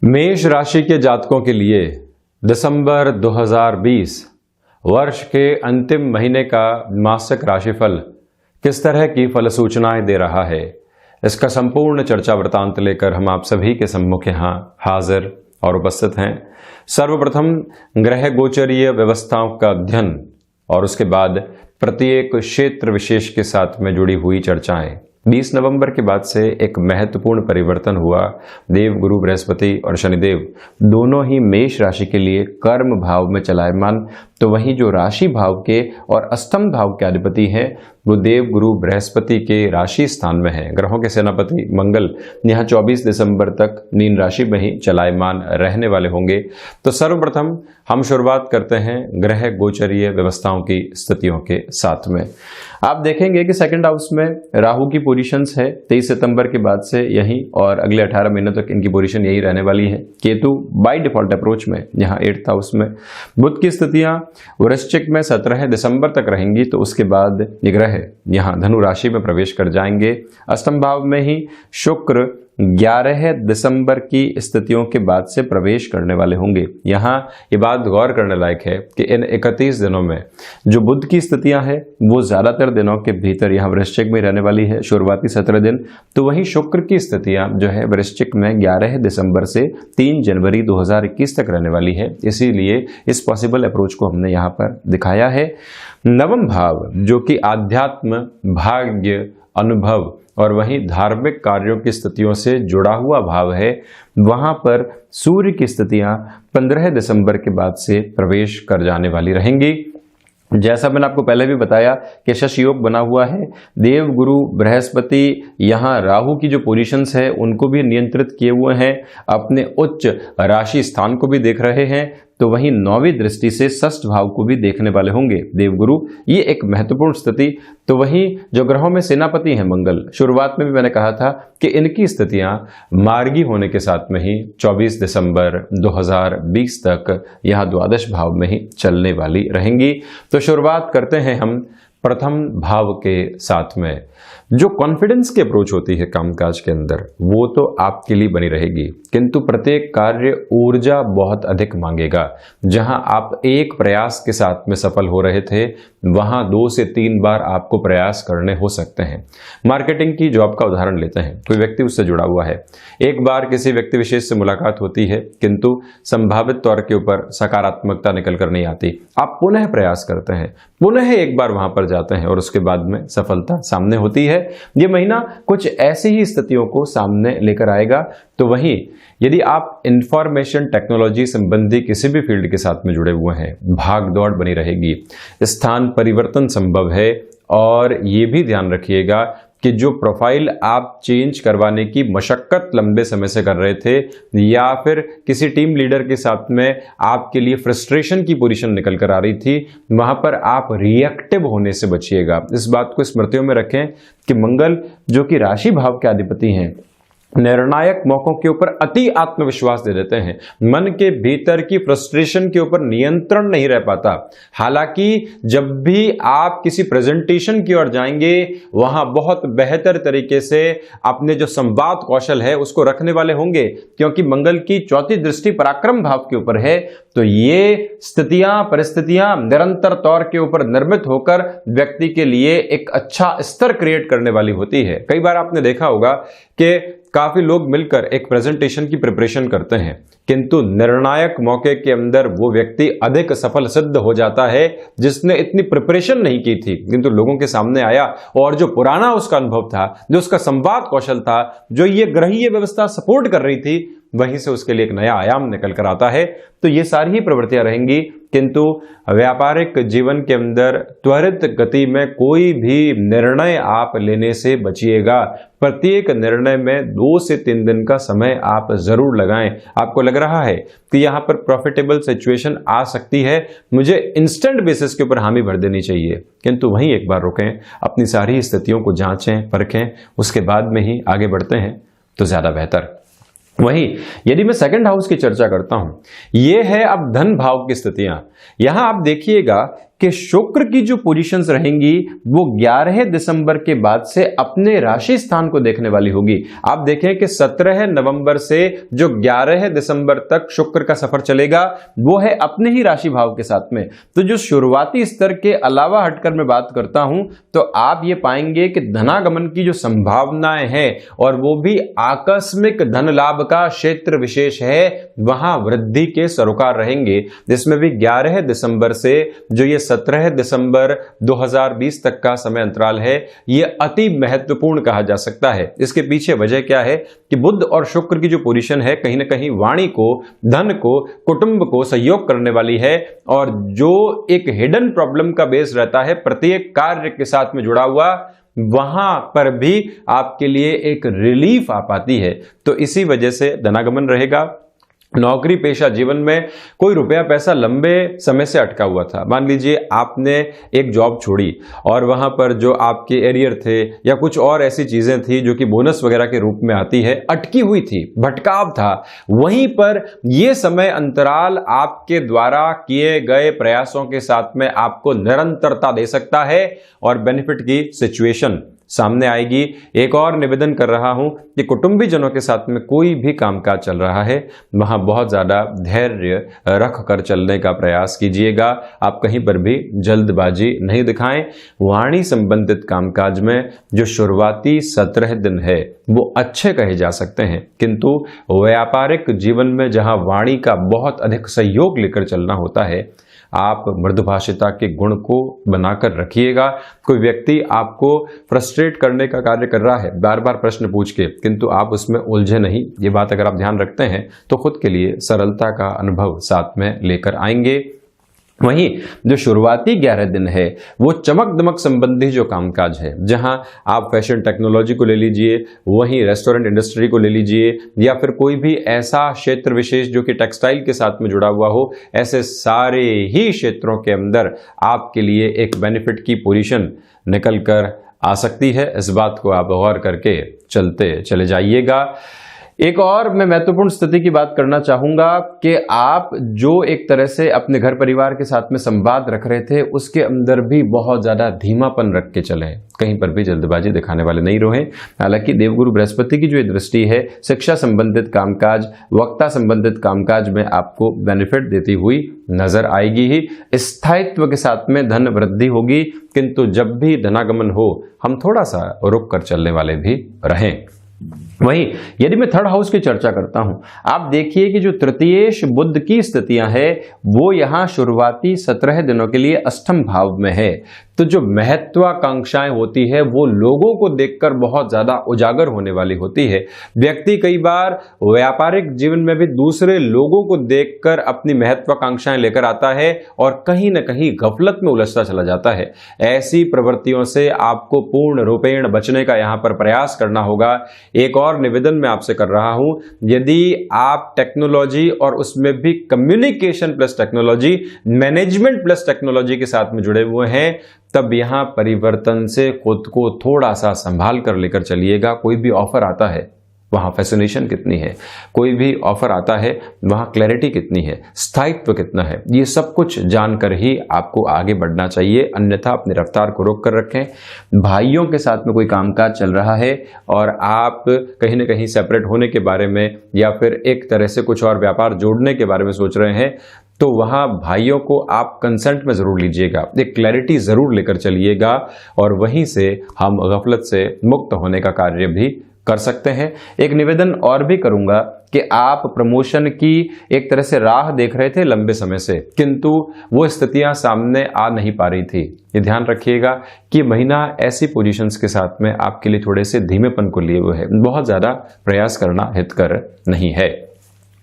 मेष राशि के जातकों के लिए दिसंबर 2020 वर्ष के अंतिम महीने का मासिक राशिफल किस तरह की फल सूचनाएं दे रहा है, इसका संपूर्ण चर्चा वृतांत लेकर हम आप सभी के सम्मुख यहाँ हाजिर और उपस्थित हैं। सर्वप्रथम ग्रह गोचरीय व्यवस्थाओं का अध्ययन और उसके बाद प्रत्येक क्षेत्र विशेष के साथ में जुड़ी हुई चर्चाएं। 20 नवंबर के बाद से एक महत्वपूर्ण परिवर्तन हुआ। देव गुरु बृहस्पति और शनिदेव दोनों ही मेष राशि के लिए कर्म भाव में चलायमान, तो वहीं जो राशि भाव के और अष्टम भाव के अधिपति हैं वो देव गुरु बृहस्पति के राशि स्थान में है। ग्रहों के सेनापति मंगल यहाँ 24 दिसंबर तक मीन राशि में ही चलायमान रहने वाले होंगे। तो सर्वप्रथम हम शुरुआत करते हैं ग्रह गोचरीय व्यवस्थाओं की स्थितियों के साथ में। आप देखेंगे कि सेकंड हाउस में राहु की पोजीशंस है 23 सितंबर के बाद से यहीं, और अगले 18 महीनों तक इनकी पोजीशन यही रहने वाली है। केतु बाय डिफॉल्ट अप्रोच में यहाँ 8th हाउस में। बुध की स्थितियां वृश्चिक में 17 दिसंबर तक रहेंगी, तो उसके बाद ये ग्रह यहाँ धनु राशि में प्रवेश कर जाएंगे। अष्टम भाव में ही शुक्र 11 दिसंबर की स्थितियों के बाद से प्रवेश करने वाले होंगे। यहाँ ये बात गौर करने लायक है कि इन 31 दिनों में जो बुध की स्थितियां हैं वो ज्यादातर दिनों के भीतर यहाँ वृश्चिक में रहने वाली है, शुरुआती 17 दिन। तो वहीं शुक्र की स्थितियां जो है वृश्चिक में 11 दिसंबर से 3 जनवरी 2021 तक रहने वाली है। इसीलिए इस पॉसिबल अप्रोच को हमने यहाँ पर दिखाया है। नवम भाव जो कि आध्यात्म, भाग्य, अनुभव और वहीं धार्मिक कार्यों की स्थितियों से जुड़ा हुआ भाव है, वहां पर सूर्य की स्थितियां 15 दिसंबर के बाद से प्रवेश कर जाने वाली रहेंगी। जैसा मैंने आपको पहले भी बताया कि शश योग बना हुआ है। देव गुरु बृहस्पति यहाँ राहु की जो पोजीशंस है उनको भी नियंत्रित किए हुए हैं, अपने उच्च राशि स्थान को भी देख रहे हैं, तो वहीं 9वीं दृष्टि से षष्ठ भाव को भी देखने वाले होंगे देवगुरु। ये एक महत्वपूर्ण स्थिति। तो वहीं जो ग्रहों में सेनापति हैं मंगल, शुरुआत में भी मैंने कहा था कि इनकी स्थितियां मार्गी होने के साथ में ही 24 दिसंबर 2020 तक यहाँ द्वादश भाव में ही चलने वाली रहेंगी। तो शुरुआत करते हैं हम प्रथम भाव के साथ में। जो कॉन्फिडेंस की अप्रोच होती है कामकाज के अंदर वो तो आपके लिए बनी रहेगी, किंतु प्रत्येक कार्य ऊर्जा बहुत अधिक मांगेगा। जहां आप एक प्रयास के साथ में सफल हो रहे थे वहां 2 से 3 बार आपको प्रयास करने हो सकते हैं। मार्केटिंग की जॉब का उदाहरण लेते हैं, कोई व्यक्ति उससे जुड़ा हुआ है, एक बार किसी व्यक्ति विशेष से मुलाकात होती है किंतु संभावित तौर के ऊपर सकारात्मकता निकल कर नहीं आती। आप पुनः प्रयास करते हैं, पुनः एक बार वहां पर जाते हैं और उसके बाद में सफलता सामने होती है। ये महीना कुछ ऐसी ही स्थितियों को सामने लेकर आएगा। तो वहीं यदि आप इंफॉर्मेशन टेक्नोलॉजी संबंधी किसी भी फील्ड के साथ में जुड़े हुए हैं, भाग दौड़ बनी रहेगी, स्थान परिवर्तन संभव है। और ये भी ध्यान रखिएगा कि जो प्रोफाइल आप चेंज करवाने की मशक्कत लंबे समय से कर रहे थे या फिर किसी टीम लीडर के साथ में आपके लिए फ्रस्ट्रेशन की पोजीशन निकल कर आ रही थी, वहां पर आप रिएक्टिव होने से बचिएगा। इस बात को स्मृतियों में रखें कि मंगल जो कि राशि भाव के अधिपति हैं निर्णायक मौकों के ऊपर अति आत्मविश्वास दे देते हैं। मन के भीतर की फ्रस्ट्रेशन के ऊपर नियंत्रण नहीं रह पाता। हालांकि जब भी आप किसी प्रेजेंटेशन की ओर जाएंगे वहां बहुत बेहतर तरीके से अपने जो संवाद कौशल है उसको रखने वाले होंगे, क्योंकि मंगल की 4थी दृष्टि पराक्रम भाव के ऊपर है। तो ये स्थितियां, परिस्थितियां निरंतर तौर के ऊपर निर्मित होकर व्यक्ति के लिए एक अच्छा स्तर क्रिएट करने वाली होती है। कई बार आपने देखा होगा कि काफी लोग मिलकर एक प्रेजेंटेशन की प्रिपरेशन करते हैं, किंतु निर्णायक मौके के अंदर वो व्यक्ति अधिक सफल सिद्ध हो जाता है जिसने इतनी प्रिपरेशन नहीं की थी, किंतु लोगों के सामने आया और जो पुराना उसका अनुभव था, जो उसका संवाद कौशल था, जो ये ग्रहीय व्यवस्था सपोर्ट कर रही थी, वहीं से उसके लिए एक नया आयाम निकल कर आता है। तो ये सारी ही प्रवृत्तियां रहेंगी, किंतु व्यापारिक जीवन के अंदर त्वरित गति में कोई भी निर्णय आप लेने से बचिएगा। प्रत्येक निर्णय में 2 से 3 दिन का समय आप जरूर लगाएं। आपको लग रहा है कि यहां पर प्रॉफिटेबल सिचुएशन आ सकती है, मुझे इंस्टेंट बेसिस के ऊपर हामी भर देनी चाहिए, किंतु वहीं एक बार रुकें, अपनी सारी स्थितियों को जांचें, परखें, उसके बाद में ही आगे बढ़ते हैं तो ज्यादा बेहतर। वहीं यदि मैं सेकंड हाउस की चर्चा करता हूं, यह है अब धन भाव की स्थितियां। यहां आप देखिएगा कि शुक्र की जो पोजीशंस रहेंगी वो 11 दिसंबर के बाद से अपने राशि स्थान को देखने वाली होगी। आप देखें कि 17 नवंबर से जो 11 दिसंबर तक शुक्र का सफर चलेगा वो है अपने ही राशि भाव के साथ में। तो जो शुरुआती स्तर के अलावा हटकर मैं बात करता हूं तो आप ये पाएंगे कि धनागमन की जो संभावनाएं हैं और वो भी आकस्मिक धन लाभ का क्षेत्र विशेष है, वहां वृद्धि के सरोकार रहेंगे। जिसमें भी 11 दिसंबर से जो ये 17 दिसंबर 2020 तक का समय अंतराल है, ये अति महत्वपूर्ण कहा जा सकता है। इसके पीछे वजह क्या है कि बुध और शुक्र की जो पोजीशन है कहीं ना कहीं वाणी को, धन को, कुटुंब को सहयोग करने वाली है, और जो एक हिडन प्रॉब्लम का बेस रहता है प्रत्येक कार्य के साथ में जुड़ा हुआ, वहां पर भी आपके लिए एक रिलीफ आ पाती है। तो इसी वजह से धनागमन रहेगा। नौकरी पेशा जीवन में कोई रुपया पैसा लंबे समय से अटका हुआ था, मान लीजिए आपने एक जॉब छोड़ी और वहां पर जो आपके एरियर थे या कुछ और ऐसी चीजें थी जो कि बोनस वगैरह के रूप में आती है, अटकी हुई थी, भटकाव था, वहीं पर यह समय अंतराल आपके द्वारा किए गए प्रयासों के साथ में आपको निरंतरता दे सकता है और बेनिफिट की सिचुएशन सामने आएगी। एक और निवेदन कर रहा हूं कि कुटुंबीजनों के साथ में कोई भी कामकाज चल रहा है, वहां बहुत ज्यादा धैर्य रख कर चलने का प्रयास कीजिएगा। आप कहीं पर भी जल्दबाजी नहीं दिखाएं। वाणी संबंधित कामकाज में जो शुरुआती 17 दिन है वो अच्छे कहे जा सकते हैं, किंतु व्यापारिक जीवन में जहां वाणी का बहुत अधिक सहयोग लेकर चलना होता है, आप मृदुभाषिता के गुण को बनाकर रखिएगा। कोई व्यक्ति आपको फ्रस्ट्रेट करने का कार्य कर रहा है बार बार प्रश्न पूछ के, किंतु आप उसमें उलझे नहीं। ये बात अगर आप ध्यान रखते हैं तो खुद के लिए सरलता का अनुभव साथ में लेकर आएंगे। वहीं जो शुरुआती 11 दिन है वो चमक दमक संबंधी जो कामकाज है, जहां आप फैशन टेक्नोलॉजी को ले लीजिए, वहीं रेस्टोरेंट इंडस्ट्री को ले लीजिए, या फिर कोई भी ऐसा क्षेत्र विशेष जो कि टेक्सटाइल के साथ में जुड़ा हुआ हो, ऐसे सारे ही क्षेत्रों के अंदर आपके लिए एक बेनिफिट की पोजीशन निकल कर आ सकती है। इस बात को आप गौर करके चलते चले जाइएगा। एक और मैं महत्वपूर्ण स्थिति की बात करना चाहूंगा कि आप जो एक तरह से अपने घर परिवार के साथ में संवाद रख रहे थे, उसके अंदर भी बहुत ज्यादा धीमापन रख के चलें, कहीं पर भी जल्दबाजी दिखाने वाले नहीं रहें। हालांकि देवगुरु बृहस्पति की जो दृष्टि है शिक्षा संबंधित कामकाज, वक्ता संबंधित कामकाज में आपको बेनिफिट देती हुई नजर आएगी ही। स्थायित्व के साथ में धन वृद्धि होगी, किंतु जब भी धनागमन हो हम थोड़ा सा रुक कर चलने वाले भी रहें। वहीं यदि मैं थर्ड हाउस की चर्चा करता हूं, आप देखिए कि जो तृतीयेश बुध की स्थितियां हैं वो यहां शुरुआती 17 दिनों के लिए अष्टम भाव में है। तो जो महत्वाकांक्षाएं होती है वो लोगों को देखकर बहुत ज्यादा उजागर होने वाली होती है। व्यक्ति कई बार व्यापारिक जीवन में भी दूसरे लोगों को देखकर अपनी महत्वाकांक्षाएं लेकर आता है और कहीं न कहीं गफलत में उलझता चला जाता है। ऐसी प्रवृत्तियों से आपको पूर्ण रूपेण बचने का यहां पर प्रयास करना होगा। एक और निवेदन मैं आपसे कर रहा हूं, यदि आप टेक्नोलॉजी और उसमें भी communication plus technology, management plus technology के साथ में जुड़े हुए हैं, तब यहां परिवर्तन से खुद को थोड़ा सा संभाल कर लेकर चलिएगा। कोई भी ऑफर आता है वहां फैसिनेशन कितनी है, कोई भी ऑफर आता है वहां क्लैरिटी कितनी है, स्थायित्व कितना है, ये सब कुछ जानकर ही आपको आगे बढ़ना चाहिए, अन्यथा अपनी रफ्तार को रोक कर रखें। भाइयों के साथ में कोई कामकाज चल रहा है और आप कहीं ना कहीं सेपरेट होने के बारे में या फिर एक तरह से कुछ और व्यापार जोड़ने के बारे में सोच रहे हैं, तो वहां भाइयों को आप कंसल्ट में जरूर लीजिएगा, एक क्लैरिटी जरूर लेकर चलिएगा और वहीं से हम गफलत से मुक्त होने का कार्य भी कर सकते हैं। एक निवेदन और भी करूंगा कि आप प्रमोशन की एक तरह से राह देख रहे थे लंबे समय से, किंतु वो स्थितियां सामने आ नहीं पा रही थी। ये ध्यान रखिएगा कि महीना ऐसी पोजीशंस के साथ में आपके लिए थोड़े से धीमेपन को लिए हुए है, बहुत ज्यादा प्रयास करना हितकर नहीं है।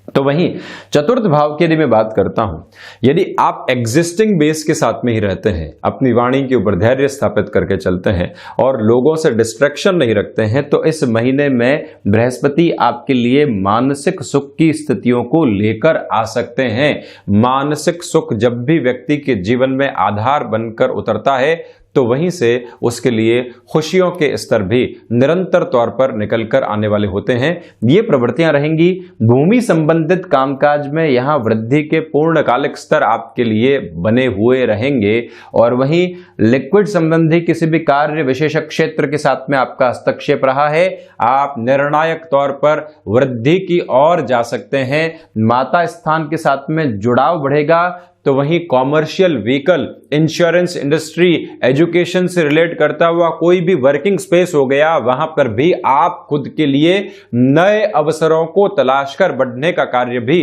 तो वहीं चतुर्थ भाव की यदि मैं बात करता हूं, यदि आप एग्जिस्टिंग बेस के साथ में ही रहते हैं, अपनी वाणी के ऊपर धैर्य स्थापित करके चलते हैं और लोगों से डिस्ट्रैक्शन नहीं रखते हैं, तो इस महीने में बृहस्पति आपके लिए मानसिक सुख की स्थितियों को लेकर आ सकते हैं। मानसिक सुख जब भी व्यक्ति के जीवन में आधार बनकर उतरता है तो वहीं से उसके लिए खुशियों के स्तर भी निरंतर तौर पर निकलकर आने वाले होते हैं। ये प्रवृत्तियां रहेंगी। भूमि संबंधित कामकाज में यहां वृद्धि के पूर्णकालिक स्तर आपके लिए बने हुए रहेंगे और वहीं लिक्विड संबंधी किसी भी कार्य विशेष क्षेत्र के साथ में आपका हस्तक्षेप रहा है, आप निर्णायक तौर पर वृद्धि की ओर जा सकते हैं। माता स्थान के साथ में जुड़ाव बढ़ेगा, तो वहीं commercial vehicle, insurance industry, education से रिलेट करता हुआ कोई भी वर्किंग स्पेस हो गया, वहां पर भी आप खुद के लिए नए अवसरों को तलाश कर बढ़ने का कार्य भी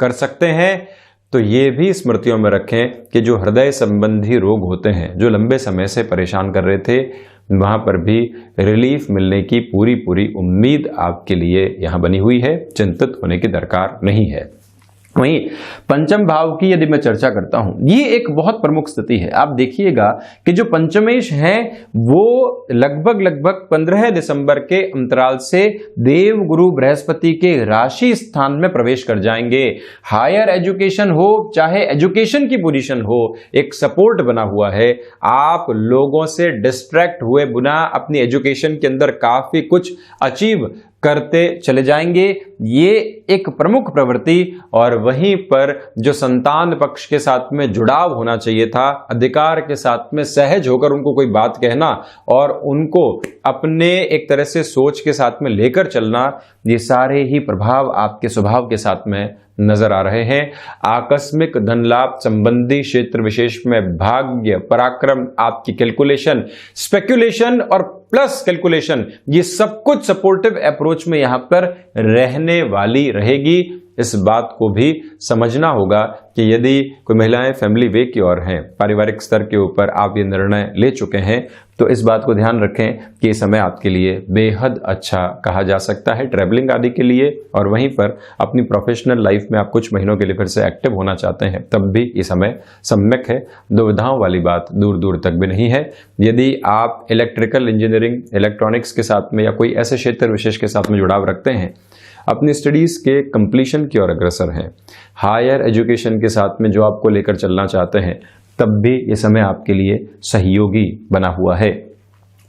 कर सकते हैं। तो ये भी स्मृतियों में रखें कि जो हृदय संबंधी रोग होते हैं, जो लंबे समय से परेशान कर रहे थे, वहां पर भी रिलीफ मिलने की पूरी उम्मीद आपके लिए यहां बनी हुई है। चिंतित होने की दरकार नहीं है। वहीं पंचम भाव की यदि मैं चर्चा करता हूं, ये एक बहुत प्रमुख स्थिति है। आप देखिएगा कि जो पंचमेश हैं वो लगभग 15 दिसंबर के अंतराल से देवगुरु बृहस्पति के राशि स्थान में प्रवेश कर जाएंगे। हायर एजुकेशन हो चाहे एजुकेशन की पोजीशन हो, एक सपोर्ट बना हुआ है। आप लोगों से डिस्ट्रैक्ट हुए बिना अपनी एजुकेशन के अंदर काफी कुछ अचीव करते चले जाएंगे। ये एक प्रमुख प्रवृत्ति। और वहीं पर जो संतान पक्ष के साथ में जुड़ाव होना चाहिए था, अधिकार के साथ में सहज होकर उनको कोई बात कहना और उनको अपने एक तरह से सोच के साथ में लेकर चलना, ये सारे ही प्रभाव आपके स्वभाव के साथ में नजर आ रहे हैं। आकस्मिक धन लाभ संबंधी क्षेत्र विशेष में भाग्य, पराक्रम, आपकी कैलकुलेशन, स्पेक्युलेशन और प्लस कैलकुलेशन, ये सब कुछ सपोर्टिव अप्रोच में यहां पर रहने वाली रहेगी। इस बात को भी समझना होगा कि यदि कोई महिलाएं फैमिली वे की ओर हैं, पारिवारिक स्तर के ऊपर आप ये निर्णय ले चुके हैं, तो इस बात को ध्यान रखें कि ये समय आपके लिए बेहद अच्छा कहा जा सकता है ट्रैवलिंग आदि के लिए। और वहीं पर अपनी प्रोफेशनल लाइफ में आप कुछ महीनों के लिए फिर से एक्टिव होना चाहते हैं, तब भी ये समय सम्यक है। दुविधाओं वाली बात दूर दूर तक भी नहीं है। यदि आप इलेक्ट्रिकल इंजीनियरिंग, इलेक्ट्रॉनिक्स के साथ में या कोई ऐसे क्षेत्र विशेष के साथ में जुड़ाव रखते हैं, अपनी स्टडीज के कंप्लीशन की ओर अग्रसर हैं, हायर एजुकेशन के साथ में जॉब को लेकर चलना चाहते हैं, तब भी ये समय आपके लिए सहयोगी बना हुआ है।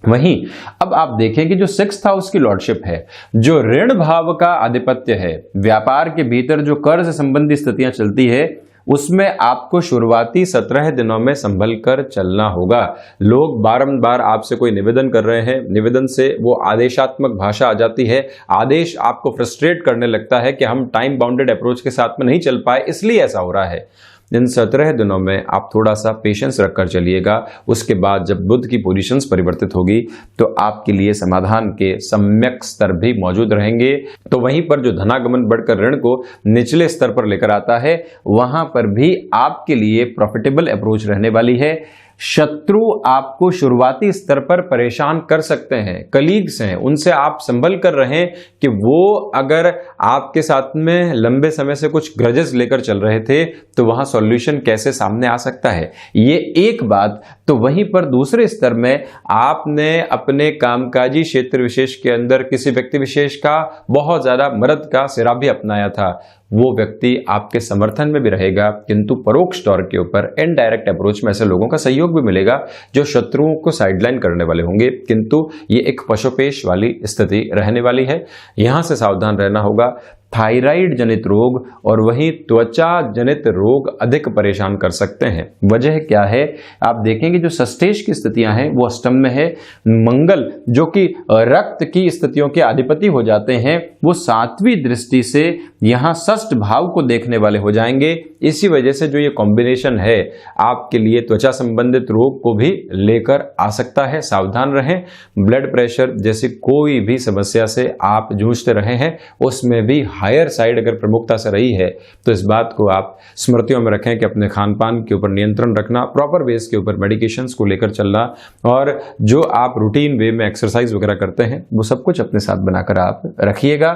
वहीं अब आप देखें कि जो 6th हाउस की लॉर्डशिप है, जो ऋण भाव का आधिपत्य है, व्यापार के भीतर जो कर्ज संबंधी स्थितियां चलती है, उसमें आपको शुरुआती 17 दिनों में संभल कर चलना होगा। लोग बारंबार आपसे कोई निवेदन कर रहे हैं, निवेदन से वो आदेशात्मक भाषा आ जाती है, आदेश आपको फ्रस्ट्रेट करने लगता है कि हम टाइम बाउंडेड अप्रोच के साथ में नहीं चल पाए, इसलिए ऐसा हो रहा है। इन 17 दिनों में आप थोड़ा सा पेशेंस रखकर चलिएगा। उसके बाद जब बुध की पोजीशंस परिवर्तित होगी तो आपके लिए समाधान के सम्यक स्तर भी मौजूद रहेंगे। तो वहीं पर जो धनागमन बढ़कर ऋण को निचले स्तर पर लेकर आता है, वहां पर भी आपके लिए प्रॉफिटेबल अप्रोच रहने वाली है। शत्रु आपको शुरुआती स्तर पर परेशान कर सकते हैं, कलीग्स हैं, उनसे आप संभल कर रहें कि वो अगर आपके साथ में लंबे समय से कुछ ग्रजेस लेकर चल रहे थे तो वहां सॉल्यूशन कैसे सामने आ सकता है, ये एक बात। तो वहीं पर दूसरे स्तर में आपने अपने कामकाजी क्षेत्र विशेष के अंदर किसी व्यक्ति विशेष का बहुत ज्यादा मदद का सिरा भी अपनाया था, वो व्यक्ति आपके समर्थन में भी रहेगा, किंतु परोक्ष तौर के ऊपर इनडायरेक्ट अप्रोच में ऐसे लोगों का सहयोग भी मिलेगा जो शत्रुओं को साइडलाइन करने वाले होंगे। किंतु ये एक पशुपेश वाली स्थिति रहने वाली है, यहां से सावधान रहना होगा। थायराइड जनित रोग और वहीं त्वचा जनित रोग अधिक परेशान कर सकते हैं। वजह क्या है, आप देखेंगे जो षष्ठेश की स्थितियां हैं वो अष्टम में है। मंगल जो कि रक्त की स्थितियों के अधिपति हो जाते हैं, वो 7वीं दृष्टि से यहां षष्ठ भाव को देखने वाले हो जाएंगे। इसी वजह से जो ये कॉम्बिनेशन है आपके लिए त्वचा संबंधित रोग को भी लेकर आ सकता है। सावधान रहें। ब्लड प्रेशर जैसी कोई भी समस्या से आप जूझते रहे हैं, उसमें भी हायर साइड अगर प्रमुखता से रही है तो इस बात को आप स्मृतियों में रखें कि अपने खान पान के ऊपर नियंत्रण रखना, प्रॉपर बेस के ऊपर मेडिकेशंस को लेकर चलना, और जो आप रूटीन वे में एक्सरसाइज वगैरह करते हैं वो सब कुछ अपने साथ बनाकर आप रखिएगा।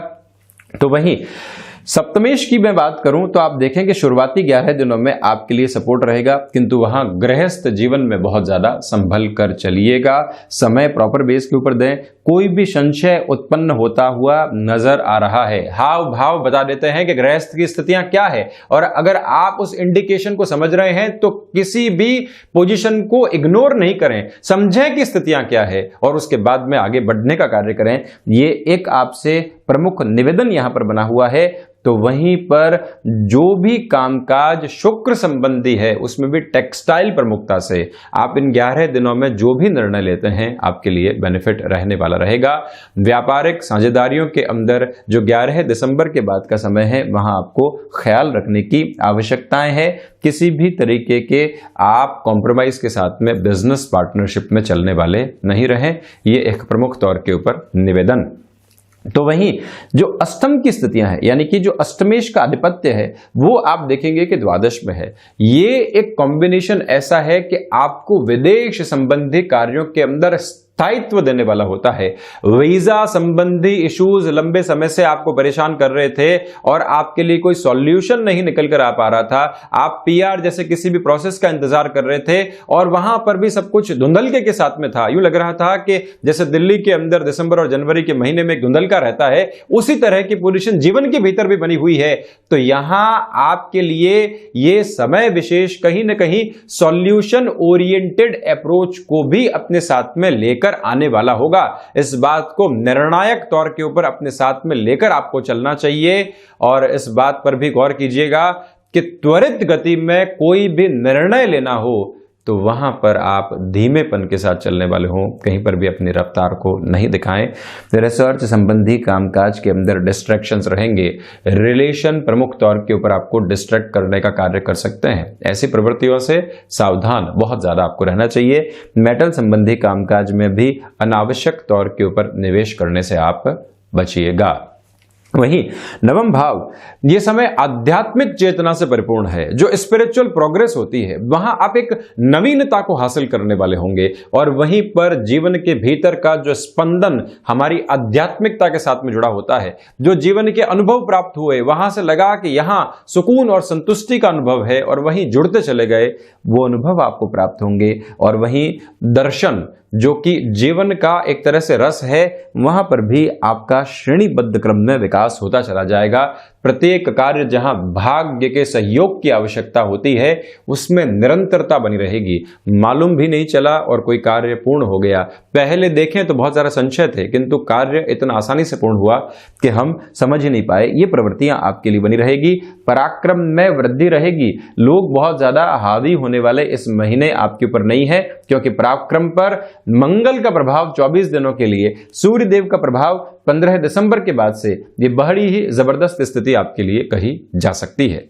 तो वहीं सप्तमेश की मैं बात करूं तो आप देखें कि शुरुआती 11 दिनों में आपके लिए सपोर्ट रहेगा, किंतु वहां गृहस्थ जीवन में बहुत ज्यादा संभल कर चलिएगा। समय प्रॉपर बेस के ऊपर दें। कोई भी संशय उत्पन्न होता हुआ नजर आ रहा है। हाव भाव बता देते हैं कि गृहस्थ की स्थितियां क्या है, और अगर आप उस इंडिकेशन को समझ रहे हैं तो किसी भी पोजीशन को इग्नोर नहीं करें, समझें कि स्थितियां क्या है और उसके बाद में आगे बढ़ने का कार्य करें। ये एक आपसे प्रमुख निवेदन यहां पर बना हुआ है। तो वहीं पर जो भी कामकाज शुक्र संबंधी है उसमें भी टेक्सटाइल प्रमुखता से आप इन 11 दिनों में जो भी निर्णय लेते हैं आपके लिए बेनिफिट रहने वाला रहेगा। व्यापारिक साझेदारियों के अंदर जो 11 दिसंबर के बाद का समय है वहां आपको ख्याल रखने की आवश्यकताएं हैं। किसी भी तरीके के आप कॉम्प्रोमाइज के साथ में बिजनेस पार्टनरशिप में चलने वाले नहीं रहें, ये एक प्रमुख तौर के ऊपर निवेदन। तो वहीं जो अष्टम की स्थितियां हैं, यानी कि जो अष्टमेश का आधिपत्य है वो आप देखेंगे कि द्वादश में है। ये एक कॉम्बिनेशन ऐसा है कि आपको विदेश संबंधी कार्यों के अंदर स्थायित्व देने वाला होता है। वीजा संबंधी इश्यूज लंबे समय से आपको परेशान कर रहे थे और आपके लिए कोई सॉल्यूशन नहीं निकल कर आ पा रहा था। आप पीआर जैसे किसी भी प्रोसेस का इंतजार कर रहे थे और वहां पर भी सब कुछ धुंधलके के साथ में था। यूं लग रहा था कि जैसे दिल्ली के अंदर दिसंबर और जनवरी के महीने में एक धुंधलका रहता है, उसी तरह की पोजीशन जीवन के भीतर भी बनी हुई है। तो यहां आपके लिए यह समय विशेष कहीं ना कहीं सॉल्यूशन ओरिएंटेड अप्रोच को भी अपने साथ में लेकर आने वाला होगा। इस बात को निर्णायक तौर के ऊपर अपने साथ में लेकर आपको चलना चाहिए और इस बात पर भी गौर कीजिएगा कि त्वरित गति में कोई भी निर्णय लेना हो तो वहां पर आप धीमेपन के साथ चलने वाले हों, कहीं पर भी अपनी रफ्तार को नहीं दिखाएं। रिसर्च संबंधी कामकाज के अंदर डिस्ट्रैक्शंस रहेंगे। रिलेशन प्रमुख तौर के ऊपर आपको डिस्ट्रैक्ट करने का कार्य कर सकते हैं। ऐसी प्रवृत्तियों से सावधान बहुत ज्यादा आपको रहना चाहिए। मेटल संबंधी कामकाज में भी अनावश्यक तौर के ऊपर निवेश करने से आप बचिएगा। वहीं नवम भाव, यह समय आध्यात्मिक चेतना से परिपूर्ण है। जो स्पिरिचुअल प्रोग्रेस होती है वहां आप एक नवीनता को हासिल करने वाले होंगे और वहीं पर जीवन के भीतर का जो स्पंदन हमारी आध्यात्मिकता के साथ में जुड़ा होता है, जो जीवन के अनुभव प्राप्त हुए, वहां से लगा कि यहां सुकून और संतुष्टि का अनुभव है और वहीं जुड़ते चले गए, वो अनुभव आपको प्राप्त होंगे। और वहीं दर्शन जो कि जीवन का एक तरह से रस है, वहां पर भी आपका श्रेणीबद्ध क्रम में विकास होता चला जाएगा। प्रत्येक कार्य जहां भाग्य के सहयोग की आवश्यकता होती है उसमें निरंतरता बनी रहेगी। मालूम भी नहीं चला और कोई कार्य पूर्ण हो गया। पहले देखें तो बहुत सारा संशय थे, किंतु कार्य इतना आसानी से पूर्ण हुआ कि हम समझ ही नहीं पाए। ये प्रवृत्तियां आपके लिए बनी रहेगी। पराक्रम में वृद्धि रहेगी। लोग बहुत ज्यादा हावी होने वाले इस महीने आपके ऊपर नहीं है, क्योंकि पराक्रम पर मंगल का प्रभाव 24 दिनों के लिए, सूर्य देव का प्रभाव 15 दिसंबर के बाद से ये बड़ी ही जबरदस्त स्थिति आपके लिए कही जा सकती है।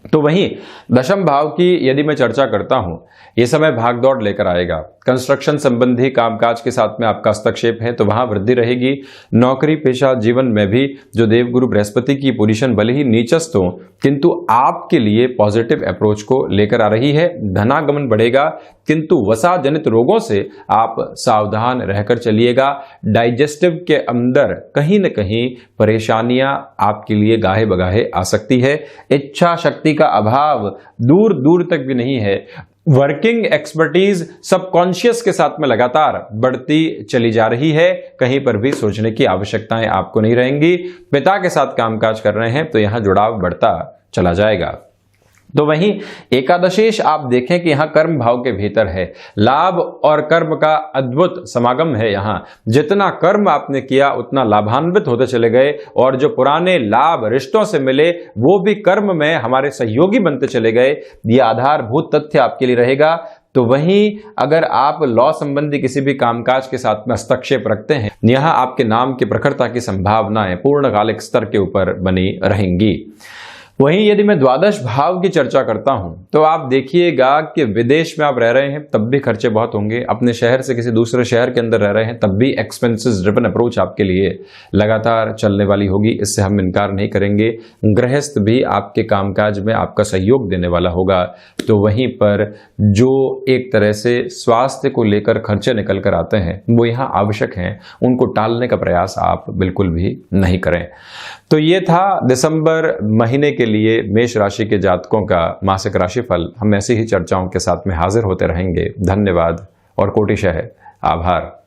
तो वहीं दशम भाव की यदि मैं चर्चा करता हूं, यह समय भागदौड़ लेकर आएगा। कंस्ट्रक्शन संबंधी कामकाज के साथ में आपका हस्तक्षेप है तो वहां वृद्धि रहेगी। नौकरी पेशा जीवन में भी जो देवगुरु बृहस्पति की पोजीशन भले ही नीचस्थ हो, किंतु आपके लिए पॉजिटिव अप्रोच को लेकर आ रही है। धनागमन बढ़ेगा, किंतु वसा जनित रोगों से आप सावधान रहकर चलिएगा। डाइजेस्टिव के अंदर कहीं न कहीं परेशानियां आपके लिए गाहे बगाहे आ सकती है। इच्छा शक्ति का अभाव दूर दूर तक भी नहीं है। वर्किंग एक्सपर्टीज सबकॉन्शियस के साथ में लगातार बढ़ती चली जा रही है। कहीं पर भी सोचने की आवश्यकताएं आपको नहीं रहेंगी। पिता के साथ कामकाज कर रहे हैं तो यहां जुड़ाव बढ़ता चला जाएगा। तो वहीं एकादशेश आप देखें कि यहां कर्म भाव के भीतर है। लाभ और कर्म का अद्भुत समागम है। यहां जितना कर्म आपने किया उतना लाभान्वित होते चले गए और जो पुराने लाभ रिश्तों से मिले वो भी कर्म में हमारे सहयोगी बनते चले गए। यह आधारभूत तथ्य आपके लिए रहेगा। तो वहीं अगर आप लॉ संबंधी किसी भी कामकाज के साथ में हस्तक्षेप रखते हैं, यहां आपके नाम की प्रखरता की संभावनाएं पूर्णकालिक स्तर के ऊपर बनी रहेंगी। वहीं यदि मैं द्वादश भाव की चर्चा करता हूं तो आप देखिएगा कि विदेश में आप रह रहे हैं तब भी खर्चे बहुत होंगे, अपने शहर से किसी दूसरे शहर के अंदर रह रहे हैं तब भी एक्सपेंसेस ड्रिवन अप्रोच आपके लिए लगातार चलने वाली होगी, इससे हम इनकार नहीं करेंगे। गृहस्थ भी आपके कामकाज में आपका सहयोग देने वाला होगा। तो वहीं पर जो एक तरह से स्वास्थ्य को लेकर खर्चे निकल कर आते हैं वो यहाँ आवश्यक हैं, उनको टालने का प्रयास आप बिल्कुल भी नहीं करें। तो ये था दिसंबर महीने के लिए मेष राशि के जातकों का मासिक राशिफल। हम ऐसी ही चर्चाओं के साथ में हाजिर होते रहेंगे। धन्यवाद और कोटिशः आभार।